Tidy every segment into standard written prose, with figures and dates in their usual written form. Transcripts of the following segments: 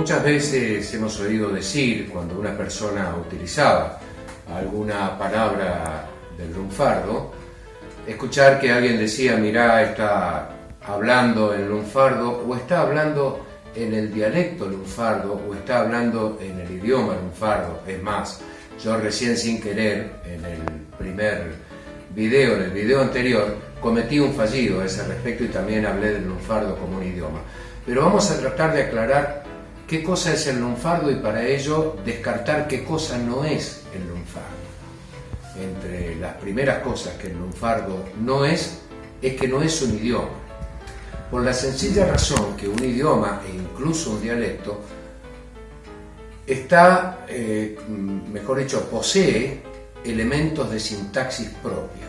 Muchas veces hemos oído decir, cuando una persona utilizaba alguna palabra del lunfardo, escuchar que alguien decía: mirá, está hablando en lunfardo, o está hablando en el dialecto lunfardo, o está hablando en el idioma lunfardo. Es más, yo recién, sin querer, en el video anterior, cometí un fallido a ese respecto y también hablé del lunfardo como un idioma. Pero vamos a tratar de aclarar qué cosa es el lunfardo y para ello descartar qué cosa no es el lunfardo. Entre las primeras cosas que el lunfardo no es que no es un idioma. Por la sencilla razón que un idioma e incluso un dialecto está, mejor dicho, posee elementos de sintaxis propia.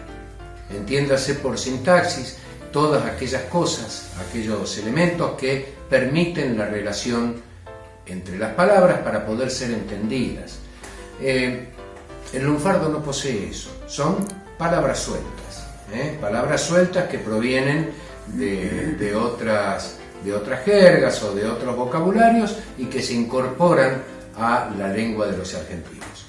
Entiéndase por sintaxis todas aquellas cosas, aquellos elementos que permiten la relación entre las palabras para poder ser entendidas. El lunfardo no posee eso, son palabras sueltas que provienen de otras jergas o de otros vocabularios y que se incorporan a la lengua de los argentinos.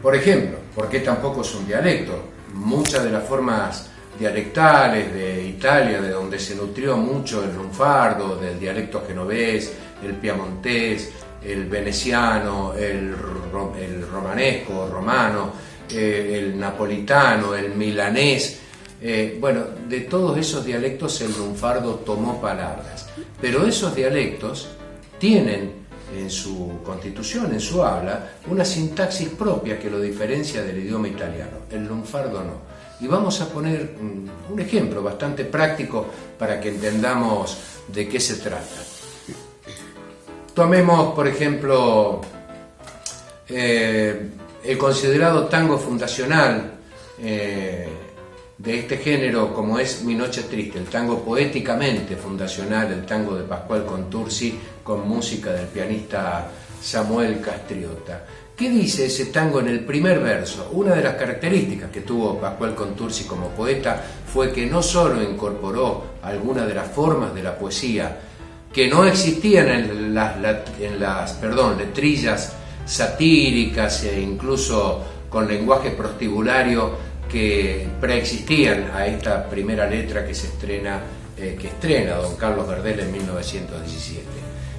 Por ejemplo, ¿por qué tampoco es un dialecto? Muchas de las formas dialectales de Italia, de donde se nutrió mucho el lunfardo, del dialecto genovés, el piamontés, el veneciano, el romanesco, romano, el napolitano, el milanés. De todos esos dialectos el lunfardo tomó palabras, pero esos dialectos tienen en su constitución, en su habla, una sintaxis propia que lo diferencia del idioma italiano. El lunfardo no. Y vamos a poner un ejemplo bastante práctico para que entendamos de qué se trata. Tomemos, por ejemplo, el considerado tango fundacional de este género, como es Mi Noche Triste, el tango poéticamente fundacional, el tango de Pascual Contursi, con música del pianista Samuel Castriota. ¿Qué dice ese tango en el primer verso? Una de las características que tuvo Pascual Contursi como poeta fue que no solo incorporó algunas de las formas de la poesía que no existían en las letrillas satíricas e incluso con lenguaje prostibulario que preexistían a esta primera letra que estrena don Carlos Gardel en 1917.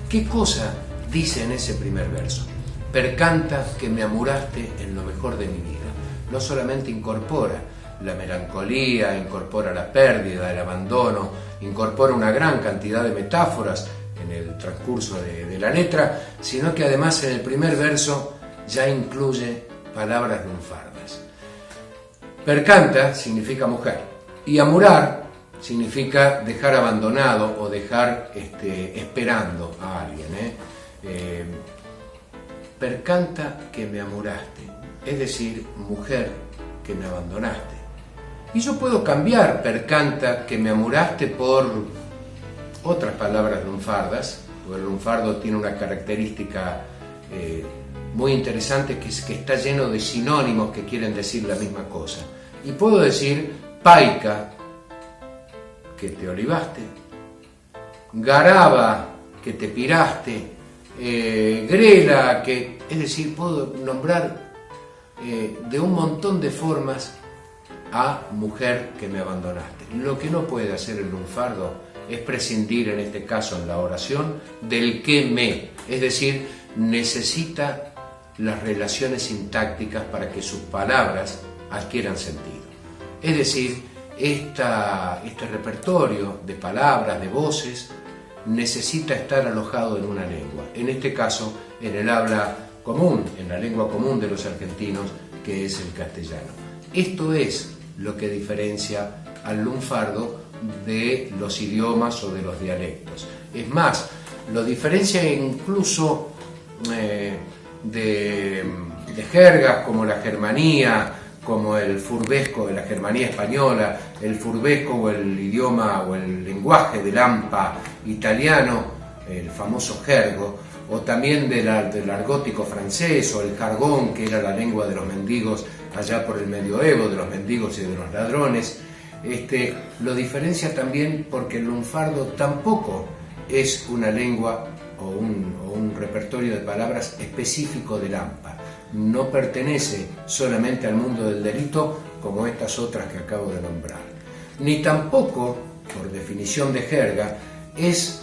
¿Qué cosa dice en ese primer verso? Percanta que me amuraste en lo mejor de mi vida. No solamente incorpora la melancolía, incorpora la pérdida, el abandono, incorpora una gran cantidad de metáforas en el transcurso de la letra, sino que además en el primer verso ya incluye palabras lunfardas. Percanta significa mujer y amurar significa dejar abandonado o dejar esperando a alguien. Percanta que me amuraste, es decir, mujer que me abandonaste. Y yo puedo cambiar percanta que me amuraste por otras palabras lunfardas, porque el lunfardo tiene una característica muy interesante, que es que está lleno de sinónimos que quieren decir la misma cosa. Y puedo decir paica, que te olivaste, garaba, que te piraste, grela, es decir, puedo nombrar de un montón de formas a mujer que me abandonaste. Lo que no puede hacer el lunfardo es prescindir, en este caso en la oración, del que me, es decir, necesita las relaciones sintácticas para que sus palabras adquieran sentido. Es decir, este repertorio de palabras, de voces, necesita estar alojado en una lengua, en este caso en el habla común, en la lengua común de los argentinos, que es el castellano. Esto es lo que diferencia al lunfardo de los idiomas o de los dialectos. Es más, lo diferencia incluso de jergas como la germanía, como el furbesco de la Germanía española, el furbesco o el idioma o el lenguaje del hampa italiano, el famoso jergo, o también del argótico francés o el jargón, que era la lengua de los mendigos allá por el medioevo, de los mendigos y de los ladrones. Lo diferencia también porque el lunfardo tampoco es una lengua o un repertorio de palabras específico del AMPA. No pertenece solamente al mundo del delito como estas otras que acabo de nombrar. Ni tampoco, por definición de jerga, es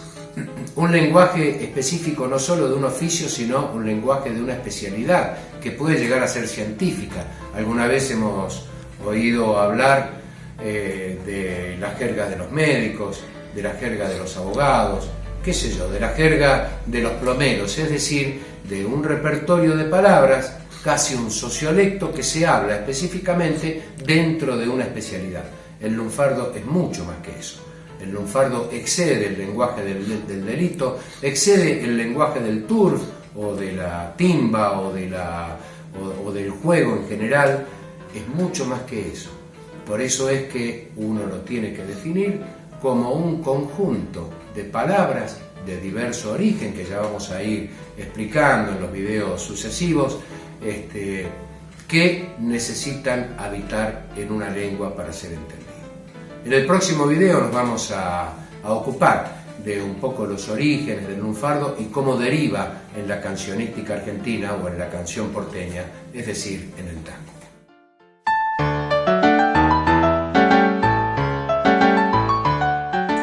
un lenguaje específico no solo de un oficio, sino un lenguaje de una especialidad que puede llegar a ser científica. Alguna vez hemos oído hablar de la jerga de los médicos, de la jerga de los abogados, qué sé yo, de la jerga de los plomeros, es decir, de un repertorio de palabras, casi un sociolecto que se habla específicamente dentro de una especialidad. El lunfardo es mucho más que eso. El lunfardo excede el lenguaje del delito, excede el lenguaje del turf o de la timba o del juego en general, es mucho más que eso. Por eso es que uno lo tiene que definir como un conjunto de palabras de diverso origen, que ya vamos a ir explicando en los videos sucesivos, que necesitan habitar en una lengua para ser entendidos. En el próximo video nos vamos a ocupar de un poco los orígenes del lunfardo y cómo deriva en la cancionística argentina o en la canción porteña, es decir, en el tango.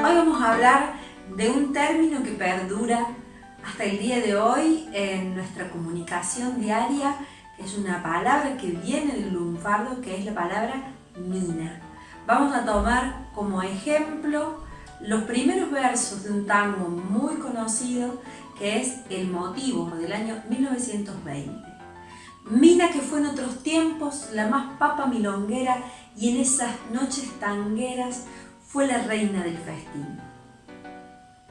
Hoy vamos a hablar de un término que perdura hasta el día de hoy en nuestra comunicación diaria, que es una palabra que viene del lunfardo, que es la palabra mina. Vamos a tomar como ejemplo los primeros versos de un tango muy conocido, que es El Motivo, del año 1920. Mina, que fue en otros tiempos la más papa milonguera, y en esas noches tangueras fue la reina del festín.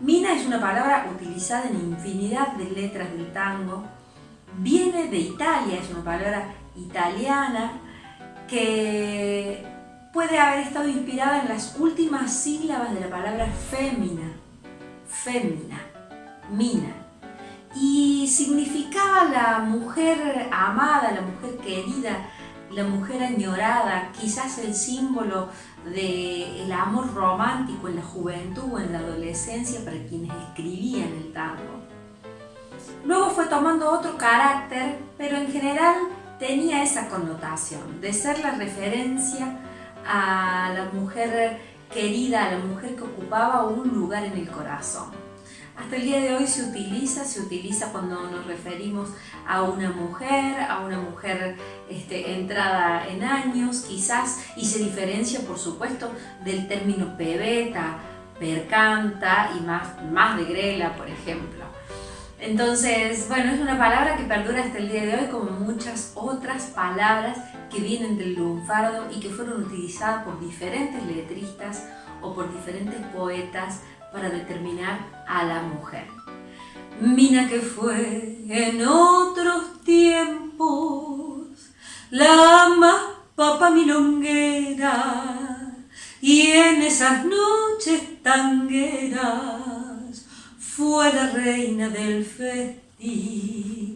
Mina es una palabra utilizada en infinidad de letras del tango. Viene de Italia, es una palabra italiana que puede haber estado inspirada en las últimas sílabas de la palabra fémina, mina, y significaba la mujer amada, la mujer querida, la mujer añorada, quizás el símbolo del amor romántico en la juventud o en la adolescencia para quienes escribían el tango. Luego fue tomando otro carácter, pero en general tenía esa connotación de ser la referencia a la mujer querida, a la mujer que ocupaba un lugar en el corazón. Hasta el día de hoy se utiliza cuando nos referimos a una mujer entrada en años quizás, y se diferencia por supuesto del término pebeta, percanta y más de grela, por ejemplo. Entonces, bueno, es una palabra que perdura hasta el día de hoy, como muchas otras palabras que vienen del lunfardo y que fueron utilizadas por diferentes letristas o por diferentes poetas para determinar a la mujer. Mina, que fue en otros tiempos la más papa milonguera, y en esas noches tangueras fue la reina del festín.